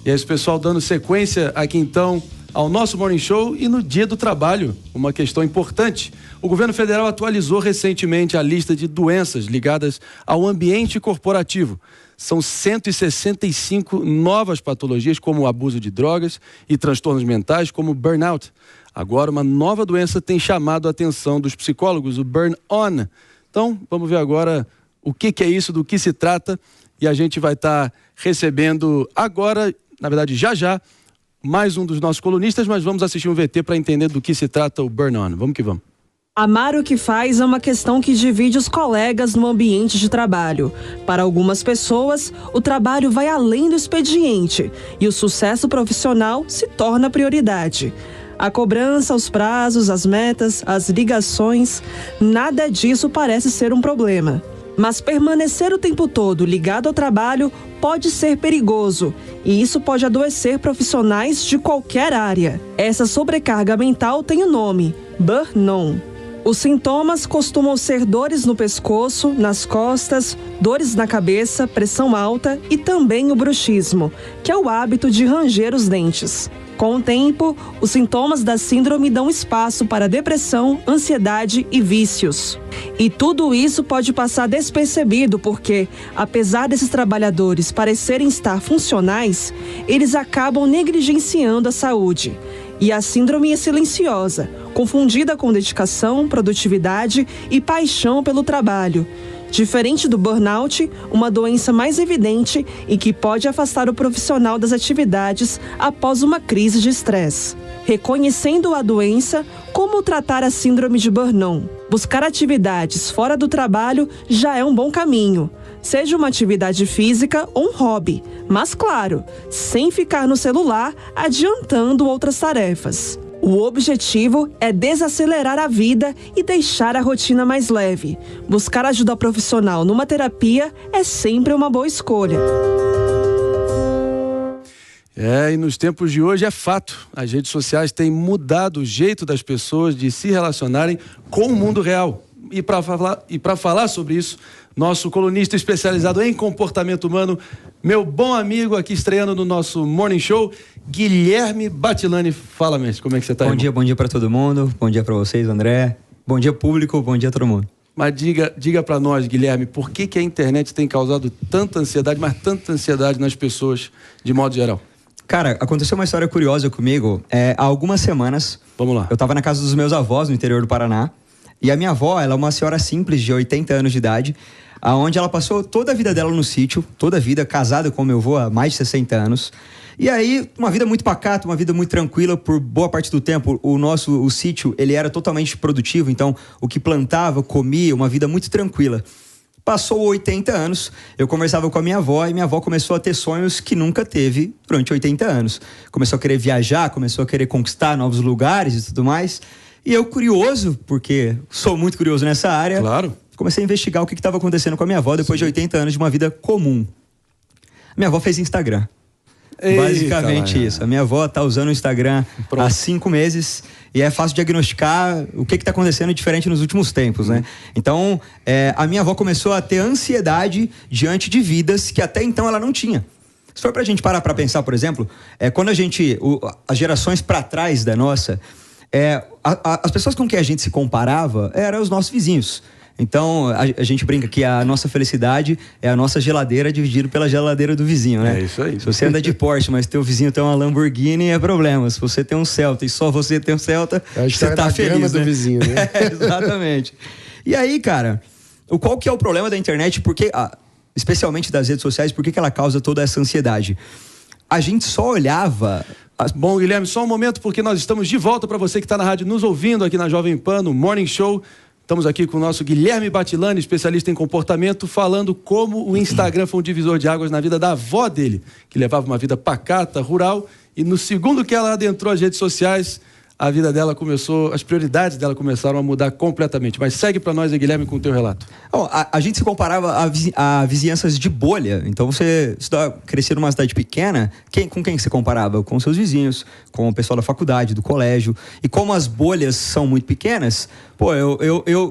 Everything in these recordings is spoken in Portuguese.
E é esse pessoal dando sequência aqui então ao nosso Morning Show e no Dia do Trabalho, uma questão importante. O governo federal atualizou recentemente a lista de doenças ligadas ao ambiente corporativo. São 165 novas patologias, como o abuso de drogas e transtornos mentais, como burnout. Agora, uma nova doença tem chamado a atenção dos psicólogos, o burn-on. Então, vamos ver agora o que é isso, do que se trata. E a gente vai estar recebendo agora, na verdade já, mais um dos nossos colunistas, mas vamos assistir um VT para entender do que se trata o burn-on. Vamos que vamos. Amar o que faz é uma questão que divide os colegas no ambiente de trabalho. Para algumas pessoas, o trabalho vai além do expediente e o sucesso profissional se torna prioridade. A cobrança, os prazos, as metas, as ligações, nada disso parece ser um problema. Mas permanecer o tempo todo ligado ao trabalho pode ser perigoso e isso pode adoecer profissionais de qualquer área. Essa sobrecarga mental tem o nome: burn-on. Os sintomas costumam ser dores no pescoço, nas costas, dores na cabeça, pressão alta e também o bruxismo, que é o hábito de ranger os dentes. Com o tempo, os sintomas da síndrome dão espaço para depressão, ansiedade e vícios. E tudo isso pode passar despercebido porque, apesar desses trabalhadores parecerem estar funcionais, eles acabam negligenciando a saúde. E a síndrome é silenciosa, confundida com dedicação, produtividade e paixão pelo trabalho. Diferente do burnout, uma doença mais evidente e que pode afastar o profissional das atividades após uma crise de estresse. Reconhecendo a doença, como tratar a síndrome de burn-on? Buscar atividades fora do trabalho já é um bom caminho. Seja uma atividade física ou um hobby, mas claro, sem ficar no celular adiantando outras tarefas. O objetivo é desacelerar a vida e deixar a rotina mais leve. Buscar ajuda profissional numa terapia é sempre uma boa escolha. E nos tempos de hoje é fato. As redes sociais têm mudado o jeito das pessoas de se relacionarem com o mundo real. E para falar sobre isso, nosso colunista especializado em comportamento humano, meu bom amigo aqui estreando no nosso Morning Show, Guilherme Batilani. Fala, mestre, como é que você está? Bom dia para todo mundo, bom dia para vocês, André, bom dia público, bom dia a todo mundo. Mas diga para nós, Guilherme, por que a internet tem causado tanta ansiedade, mas tanta ansiedade nas pessoas de modo geral? Cara, aconteceu uma história curiosa comigo, há algumas semanas. Vamos lá. Eu estava na casa dos meus avós, no interior do Paraná, e a minha avó, ela é uma senhora simples, de 80 anos de idade, onde ela passou toda a vida dela no sítio, toda a vida, casada com meu avô há mais de 60 anos. E aí, uma vida muito pacata, uma vida muito tranquila, por boa parte do tempo, o sítio, ele era totalmente produtivo, então o que plantava, comia, uma vida muito tranquila. Passou 80 anos, eu conversava com a minha avó e minha avó começou a ter sonhos que nunca teve durante 80 anos. Começou a querer viajar, começou a querer conquistar novos lugares e tudo mais. E eu, curioso, porque sou muito curioso nessa área, claro, comecei a investigar o que estava acontecendo com a minha avó depois de 80 anos de uma vida comum. Minha avó fez Instagram. Eita, basicamente isso. A minha avó está usando o Instagram há 5 meses e é fácil diagnosticar o que está acontecendo diferente nos últimos tempos, né? Então, a minha avó começou a ter ansiedade diante de vidas que até então ela não tinha. Se for pra gente parar pra pensar, por exemplo, quando as gerações pra trás da nossa, as pessoas com quem a gente se comparava eram os nossos vizinhos. Então, a gente brinca que a nossa felicidade é a nossa geladeira dividida pela geladeira do vizinho, né? É isso aí. Se você anda de Porsche, mas teu vizinho tem uma Lamborghini, é problema. Se você tem um Celta e só você tem um Celta, você tá feliz, né? Do vizinho, né? Exatamente. E aí, cara, qual que é o problema da internet? Porque, especialmente das redes sociais, por que ela causa toda essa ansiedade? A gente só olhava... Bom, Guilherme, só um momento, porque nós estamos de volta para você que está na rádio nos ouvindo aqui na Jovem Pan, no Morning Show. Estamos aqui com o nosso Guilherme Batilani, especialista em comportamento, falando como o Instagram foi um divisor de águas na vida da avó dele, que levava uma vida pacata, rural, e no segundo que ela adentrou as redes sociais, a vida dela começou, as prioridades dela começaram a mudar completamente. Mas segue para nós, Guilherme, com o teu relato. A gente se comparava a vizinhanças de bolha. Então você crescia numa cidade pequena, com quem você comparava? Com seus vizinhos, com o pessoal da faculdade, do colégio. E como as bolhas são muito pequenas,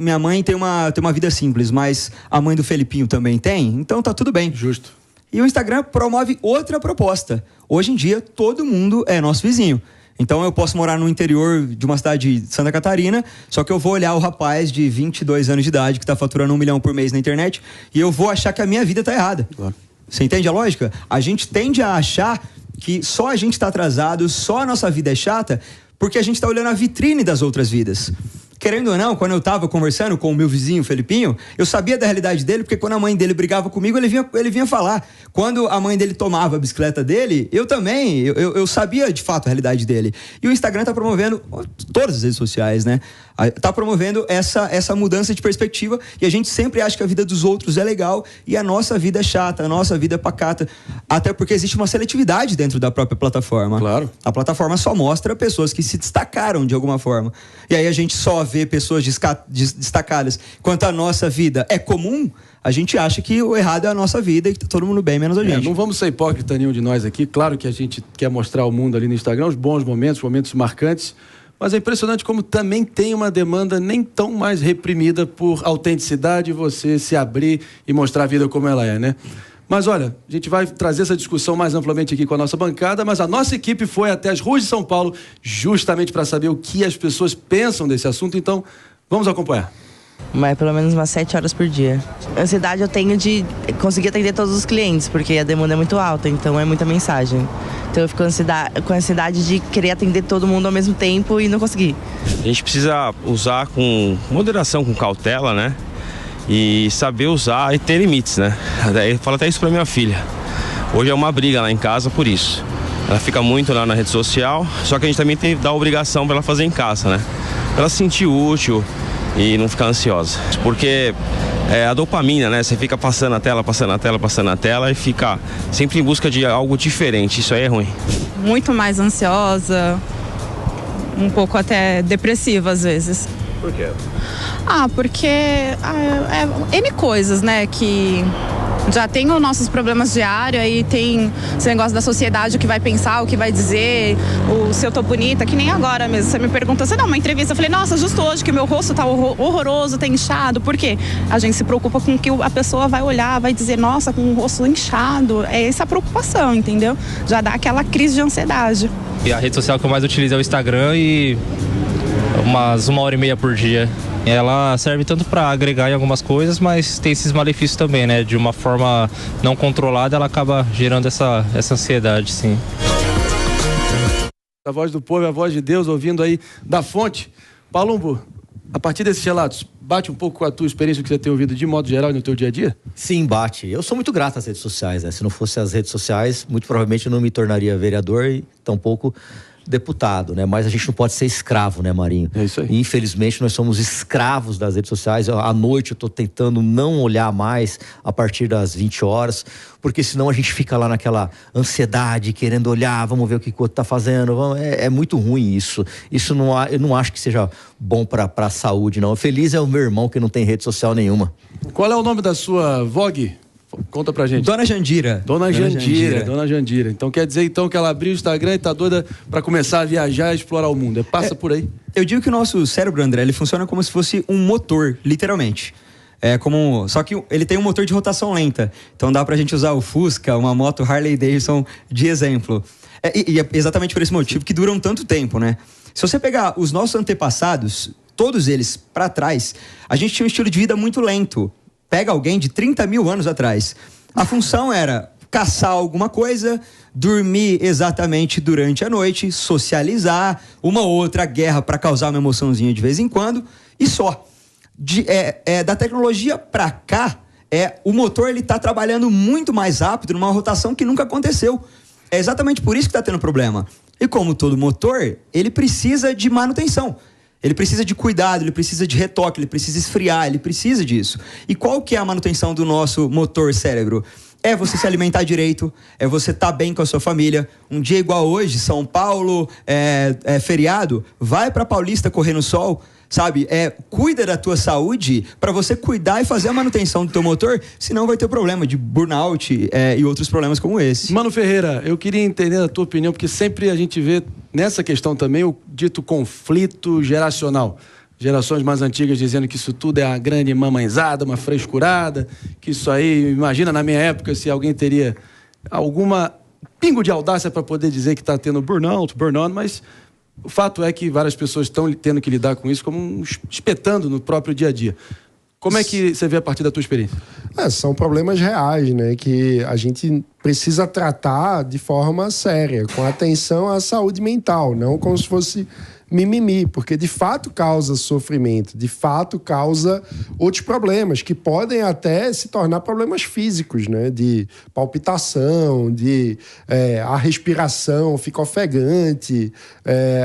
minha mãe tem uma vida simples, mas a mãe do Felipinho também tem, então tá tudo bem. Justo. E o Instagram promove outra proposta. Hoje em dia, todo mundo é nosso vizinho. Então eu posso morar no interior de uma cidade de Santa Catarina, só que eu vou olhar o rapaz de 22 anos de idade que está faturando 1 milhão por mês na internet e eu vou achar que a minha vida está errada. Claro. Você entende a lógica? A gente tende a achar que só a gente está atrasado, só a nossa vida é chata, porque a gente está olhando a vitrine das outras vidas. Querendo ou não, quando eu estava conversando com o meu vizinho, Felipinho, eu sabia da realidade dele, porque quando a mãe dele brigava comigo, ele vinha falar. Quando a mãe dele tomava a bicicleta dele, eu também, eu sabia de fato a realidade dele. E o Instagram está promovendo, todas as redes sociais, né? Está promovendo essa mudança de perspectiva e a gente sempre acha que a vida dos outros é legal e a nossa vida é chata, a nossa vida é pacata. Até porque existe uma seletividade dentro da própria plataforma. Claro. A plataforma só mostra pessoas que se destacaram de alguma forma. E aí a gente só vê pessoas destacadas. Enquanto a nossa vida é comum, a gente acha que o errado é a nossa vida e que tá todo mundo bem, menos a gente. Não vamos ser hipócrita nenhum de nós aqui. Claro que a gente quer mostrar ao mundo ali no Instagram os bons momentos, momentos marcantes. Mas é impressionante como também tem uma demanda nem tão mais reprimida por autenticidade, você se abrir e mostrar a vida como ela é, né? Mas olha, a gente vai trazer essa discussão mais amplamente aqui com a nossa bancada, mas a nossa equipe foi até as ruas de São Paulo justamente para saber o que as pessoas pensam desse assunto, então vamos acompanhar. Mas pelo menos umas 7 horas por dia. A ansiedade eu tenho de conseguir atender todos os clientes, porque a demanda é muito alta, então é muita mensagem. Então eu fico com a ansiedade de querer atender todo mundo ao mesmo tempo e não conseguir. A gente precisa usar com moderação, com cautela, né? E saber usar e ter limites, né? Eu falo até isso pra minha filha. Hoje é uma briga lá em casa por isso. Ela fica muito lá na rede social, só que a gente também tem que dar a obrigação pra ela fazer em casa, né? Pra ela se sentir útil e não ficar ansiosa. Porque a dopamina, né? Você fica passando a tela e fica sempre em busca de algo diferente. Isso aí é ruim. Muito mais ansiosa, um pouco até depressiva às vezes. Por quê? Porque N coisas, né? Que já tem os nossos problemas diários, aí tem esse negócio da sociedade, o que vai pensar, o que vai dizer, se eu tô bonita, que nem agora mesmo. Você me perguntou, você dá uma entrevista, eu falei, nossa, justo hoje que o meu rosto tá horroroso, tá inchado. Por quê? A gente se preocupa com o que a pessoa vai olhar, vai dizer, nossa, com o rosto inchado. É essa a preocupação, entendeu? Já dá aquela crise de ansiedade. E a rede social que eu mais utilizo é o Instagram e umas 1h30 por dia. Ela serve tanto para agregar em algumas coisas, mas tem esses malefícios também, né? De uma forma não controlada, ela acaba gerando essa ansiedade, sim. A voz do povo é a voz de Deus, ouvindo aí da fonte. Palumbo, a partir desses relatos, bate um pouco com a tua experiência que você tem ouvido de modo geral no teu dia a dia? Sim, bate. Eu sou muito grato às redes sociais, né? Se não fosse as redes sociais, muito provavelmente eu não me tornaria vereador e tampouco deputado, né? Mas a gente não pode ser escravo, né, Marinho? É isso aí. E, infelizmente, nós somos escravos das redes sociais. À noite eu tô tentando não olhar mais a partir das 20 horas, porque senão a gente fica lá naquela ansiedade, querendo olhar, vamos ver o que o outro tá fazendo. É muito ruim isso. Eu não acho que seja bom para a saúde, não. Feliz é o meu irmão que não tem rede social nenhuma. Qual é o nome da sua VOG? Conta pra gente. Dona Jandira. Dona Jandira. Então quer dizer que ela abriu o Instagram e tá doida pra começar a viajar e explorar o mundo. Passa por aí. Eu digo que o nosso cérebro, André, ele funciona como se fosse um motor, literalmente. Só que ele tem um motor de rotação lenta. Então dá pra gente usar o Fusca, uma moto Harley Davidson de exemplo. E é exatamente por esse motivo que duram tanto tempo, né? Se você pegar os nossos antepassados, todos eles pra trás, a gente tinha um estilo de vida muito lento. Pega alguém de 30 mil anos atrás. A função era caçar alguma coisa, dormir exatamente durante a noite, socializar, uma outra guerra para causar uma emoçãozinha de vez em quando, e só. Da tecnologia para cá, o motor ele tá trabalhando muito mais rápido, numa rotação que nunca aconteceu. É exatamente por isso que está tendo problema. E como todo motor, ele precisa de manutenção. Ele precisa de cuidado, ele precisa de retoque, ele precisa esfriar, ele precisa disso. E qual que é a manutenção do nosso motor cérebro? É você se alimentar direito, é você estar bem com a sua família. Um dia igual hoje, São Paulo, feriado, vai pra Paulista correr no sol, sabe? Cuida da tua saúde para você cuidar e fazer a manutenção do teu motor, senão vai ter problema de burnout e outros problemas como esse. Mano Ferreira, eu queria entender a tua opinião, porque sempre a gente vê nessa questão também o dito conflito geracional. Gerações mais antigas dizendo que isso tudo é uma grande mamãezada, uma frescurada, que isso aí, imagina na minha época se alguém teria alguma pingo de audácia para poder dizer que está tendo burnout, mas o fato é que várias pessoas estão tendo que lidar com isso como espetando no próprio dia a dia. Como é que você vê a partir da tua experiência? São problemas reais, né? Que a gente precisa tratar de forma séria, com atenção à saúde mental, não como se fosse mimimi, porque de fato causa sofrimento, de fato causa outros problemas, que podem até se tornar problemas físicos, né? De palpitação, a respiração fica ofegante,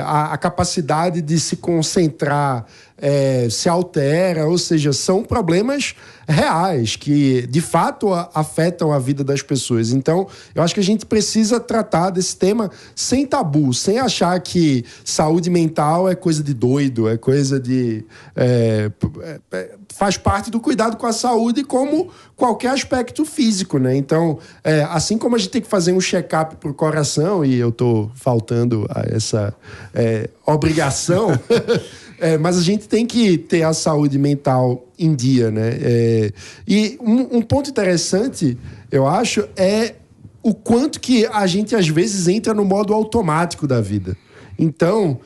a capacidade de se concentrar se altera, ou seja, são problemas reais que de fato afetam a vida das pessoas. Então, eu acho que a gente precisa tratar desse tema sem tabu, sem achar que saúde mental é coisa de doido, é coisa de... faz parte do cuidado com a saúde como qualquer aspecto físico, né? Então, assim como a gente tem que fazer um check-up pro coração, e eu tô faltando a essa obrigação... mas a gente tem que ter a saúde mental em dia, né? E um ponto interessante, eu acho, é o quanto que a gente, às vezes, entra no modo automático da vida. Então,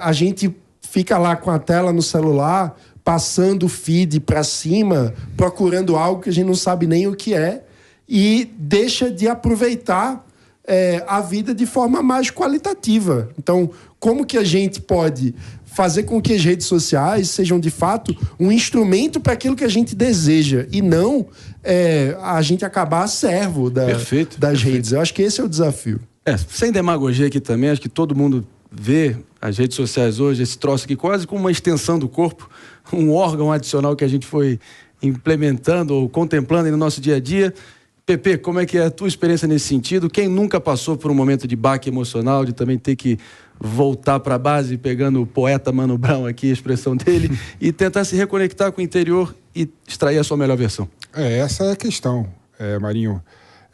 a gente fica lá com a tela no celular, passando o feed para cima, procurando algo que a gente não sabe nem o que é, e deixa de aproveitar a vida de forma mais qualitativa. Então, como que a gente pode fazer com que as redes sociais sejam, de fato, um instrumento para aquilo que a gente deseja e não a gente acabar servo das redes. Eu acho que esse é o desafio. Sem demagogia aqui também, acho que todo mundo vê as redes sociais hoje, esse troço aqui quase como uma extensão do corpo, um órgão adicional que a gente foi implementando ou contemplando no nosso dia a dia. Pepe, como é que é a tua experiência nesse sentido? Quem nunca passou por um momento de baque emocional, de também ter que voltar para a base, pegando o poeta Mano Brown aqui, a expressão dele, e tentar se reconectar com o interior e extrair a sua melhor versão? Essa é a questão, Marinho.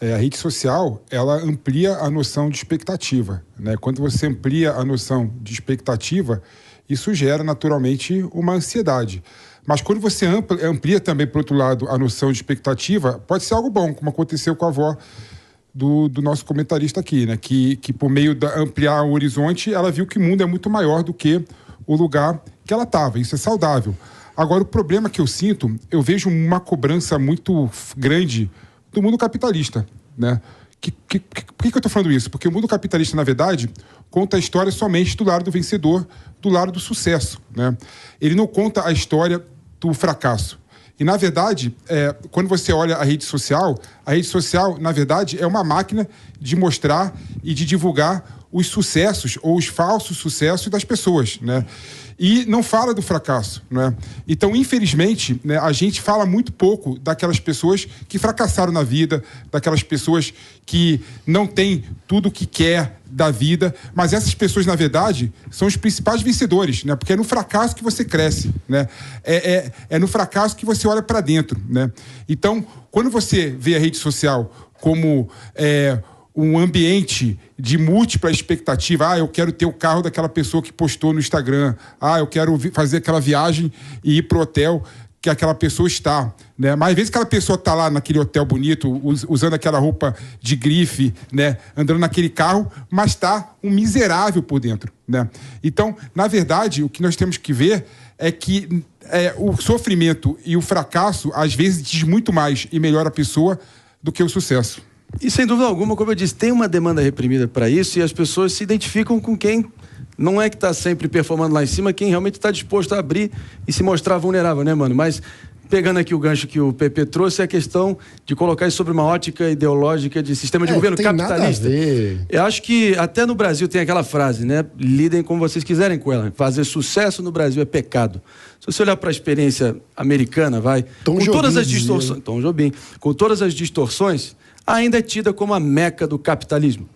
A rede social, ela amplia a noção de expectativa, né? Quando você amplia a noção de expectativa, isso gera naturalmente uma ansiedade. Mas quando você amplia também, por outro lado, a noção de expectativa, pode ser algo bom, como aconteceu com a avó do nosso comentarista aqui, né? Que por meio de ampliar o horizonte, ela viu que o mundo é muito maior do que o lugar que ela estava. Isso é saudável. Agora, o problema que eu sinto, eu vejo uma cobrança muito grande do mundo capitalista, né? Por que eu estou falando isso? Porque o mundo capitalista, na verdade, conta a história somente do lado do vencedor, do lado do sucesso, né? Ele não conta a história do fracasso. E, na verdade, quando você olha a rede social, na verdade, é uma máquina de mostrar e de divulgar os sucessos ou os falsos sucessos das pessoas, né? E não fala do fracasso, né? Então, infelizmente, né, a gente fala muito pouco daquelas pessoas que fracassaram na vida, daquelas pessoas que não têm tudo o que quer da vida, mas essas pessoas, na verdade, são os principais vencedores, né? Porque é no fracasso que você cresce, né? É no fracasso que você olha para dentro, né? Então, quando você vê a rede social como um ambiente de múltipla expectativa, eu quero ter o carro daquela pessoa que postou no Instagram, eu quero fazer aquela viagem e ir pro hotel que aquela pessoa está, né? Mas às vezes aquela pessoa está lá naquele hotel bonito, usando aquela roupa de grife, né? Andando naquele carro, mas está um miserável por dentro, né? Então, na verdade, o que nós temos que ver é que o sofrimento e o fracasso, às vezes, diz muito mais e melhor a pessoa do que o sucesso. E sem dúvida alguma, como eu disse, tem uma demanda reprimida para isso e as pessoas se identificam com quem não é que está sempre performando lá em cima, quem realmente está disposto a abrir e se mostrar vulnerável, né, mano? Mas pegando aqui o gancho que o Pepe trouxe, é a questão de colocar isso sobre uma ótica ideológica de sistema de governo capitalista. Eu acho que até no Brasil tem aquela frase, né? Lidem como vocês quiserem com ela. Fazer sucesso no Brasil é pecado. Se você olhar para a experiência americana, com todas as distorções, Tom Jobim, com todas as distorções, ainda é tida como a meca do capitalismo.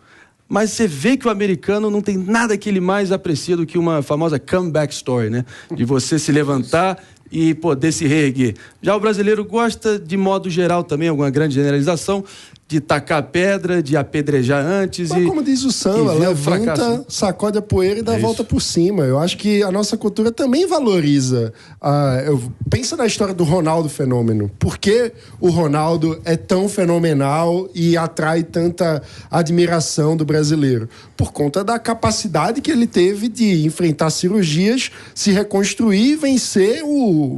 Mas você vê que o americano não tem nada que ele mais aprecia do que uma famosa comeback story, né? De você se levantar e poder se reerguer. Já o brasileiro gosta, de modo geral também, alguma grande generalização, de tacar pedra, de apedrejar antes. Mas como diz o samba, levanta, sacode a poeira e dá a volta por cima. Eu acho que a nossa cultura também valoriza. Pensa na história do Ronaldo Fenômeno. Por que o Ronaldo é tão fenomenal e atrai tanta admiração do brasileiro? Por conta da capacidade que ele teve de enfrentar cirurgias, se reconstruir e vencer,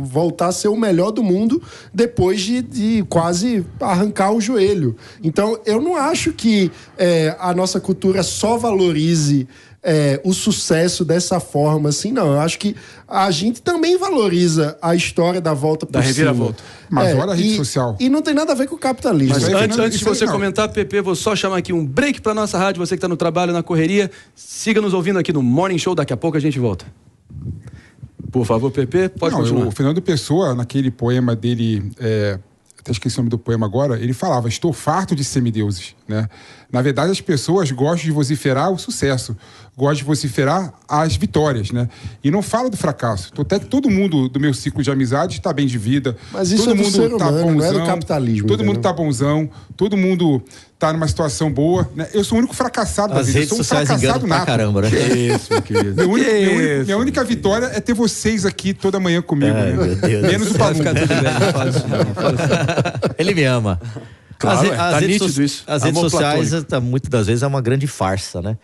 voltar a ser o melhor do mundo depois de quase arrancar o joelho. Então, eu não acho que a nossa cultura só valorize o sucesso dessa forma, assim, não. Eu acho que a gente também valoriza a história da volta por cima. Da reviravolta. Mas olha a rede social. E não tem nada a ver com o capitalismo. Mas antes de você comentar, Pepe, vou só chamar aqui um break pra nossa rádio. Você que tá no trabalho, na correria, siga nos ouvindo aqui no Morning Show. Daqui a pouco a gente volta. Por favor, Pepe, pode continuar. O Fernando Pessoa, naquele poema dele... até esqueci o nome do poema agora, ele falava: estou farto de semideuses, né? Na verdade, as pessoas gostam de vociferar o sucesso, gostam de vociferar as vitórias, né? E não fala do fracasso. Até que todo mundo do meu ciclo de amizade está bem de vida. Mas isso todo é do mundo ser tá humano, bonzão, não é do capitalismo. Todo mundo tá bonzão, todo mundo tá numa situação boa, né? Eu sou o único fracassado da vida. Eu sou um fracassado nato. Caramba, né? Isso, meu querido. Minha única vitória é ter vocês aqui toda manhã comigo. Né? Meu Deus. Menos o Palumbo. Ele me ama. Claro, as redes sociais, muitas das vezes, é uma grande farsa, né?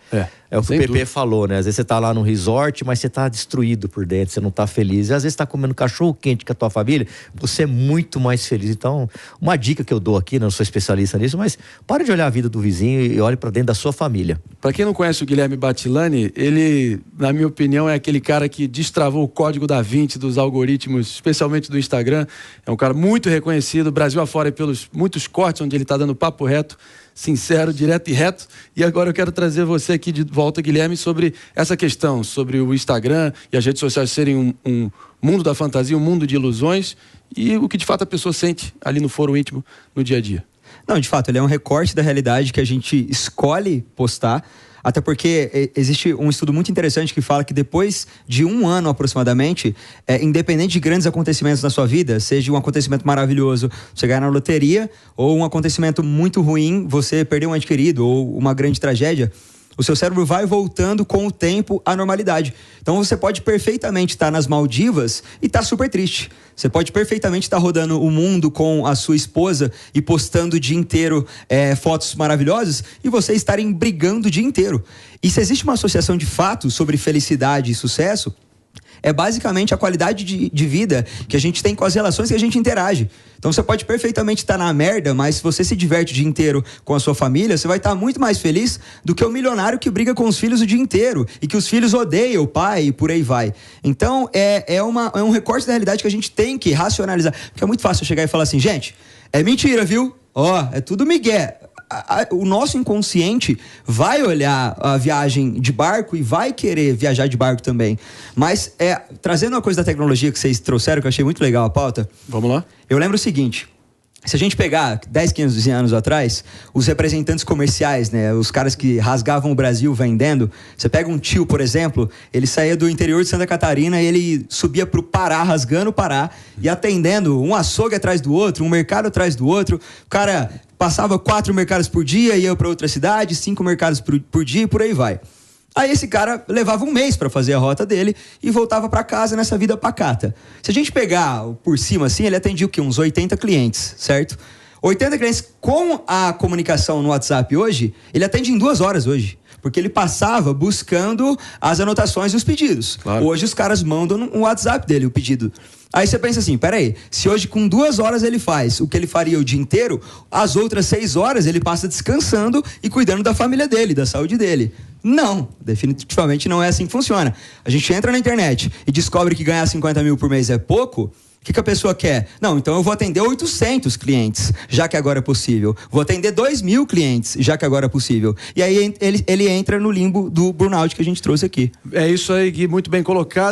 É o que o Pepe falou, né? Às vezes você tá lá no resort, mas você tá destruído por dentro, você não tá feliz. E às vezes você tá comendo cachorro quente com a tua família, você é muito mais feliz. Então, uma dica que eu dou aqui, não sou especialista nisso, mas pare de olhar a vida do vizinho e olhe pra dentro da sua família. Pra quem não conhece o Guilherme Batilani, ele, na minha opinião, é aquele cara que destravou o código da Vinci dos algoritmos, especialmente do Instagram. É um cara muito reconhecido, Brasil afora, pelos muitos cortes onde ele tá dando papo reto, sincero, direto e reto. E agora eu quero trazer você aqui de volta, Guilherme, sobre essa questão, sobre o Instagram e as redes sociais serem um mundo da fantasia, um mundo de ilusões, e o que de fato a pessoa sente ali no foro íntimo, no dia a dia. Não, de fato, ele é um recorte da realidade que a gente escolhe postar. Até porque existe um estudo muito interessante que fala que depois de 1 ano aproximadamente, independente de grandes acontecimentos na sua vida, seja um acontecimento maravilhoso, você ganhar na loteria, ou um acontecimento muito ruim, você perder um ente querido, ou uma grande tragédia, o seu cérebro vai voltando com o tempo à normalidade. Então você pode perfeitamente estar nas Maldivas e estar super triste. Você pode perfeitamente estar rodando o mundo com a sua esposa e postando o dia inteiro fotos maravilhosas e vocês estarem brigando o dia inteiro. E se existe uma associação de fatos sobre felicidade e sucesso, é basicamente a qualidade de vida que a gente tem com as relações que a gente interage. Então você pode perfeitamente estar na merda, mas se você se diverte o dia inteiro com a sua família, você vai estar muito mais feliz do que o milionário que briga com os filhos o dia inteiro e que os filhos odeiam o pai e por aí vai. Então é um recorte da realidade que a gente tem que racionalizar. Porque é muito fácil chegar e falar assim: gente, é mentira, viu? É tudo migué. O nosso inconsciente vai olhar a viagem de barco e vai querer viajar de barco também. Mas, trazendo uma coisa da tecnologia que vocês trouxeram, que eu achei muito legal a pauta. Vamos lá. Eu lembro o seguinte: se a gente pegar 10, 15 anos atrás, os representantes comerciais, né, os caras que rasgavam o Brasil vendendo, você pega um tio, por exemplo, ele saía do interior de Santa Catarina e ele subia pro Pará, rasgando o Pará e atendendo um açougue atrás do outro, um mercado atrás do outro. O cara passava 4 mercados por dia, ia para outra cidade, 5 mercados por dia e por aí vai. Aí esse cara levava 1 mês para fazer a rota dele e voltava para casa nessa vida pacata. Se a gente pegar por cima assim, ele atendia o quê? Uns 80 clientes, certo? 80 clientes com a comunicação no WhatsApp hoje, ele atende em 2 horas hoje. Porque ele passava buscando as anotações e os pedidos. Claro. Hoje os caras mandam no WhatsApp dele o pedido. Aí você pensa assim: peraí, se hoje com 2 horas ele faz o que ele faria o dia inteiro, as outras 6 horas ele passa descansando e cuidando da família dele, da saúde dele. Não, definitivamente não é assim que funciona. A gente entra na internet e descobre que ganhar 50 mil por mês é pouco. O que a pessoa quer? Não, então eu vou atender 800 clientes, já que agora é possível. Vou atender 2.000 clientes, já que agora é possível. E aí ele entra no limbo do burnout que a gente trouxe aqui. É isso aí, Gui, muito bem colocado.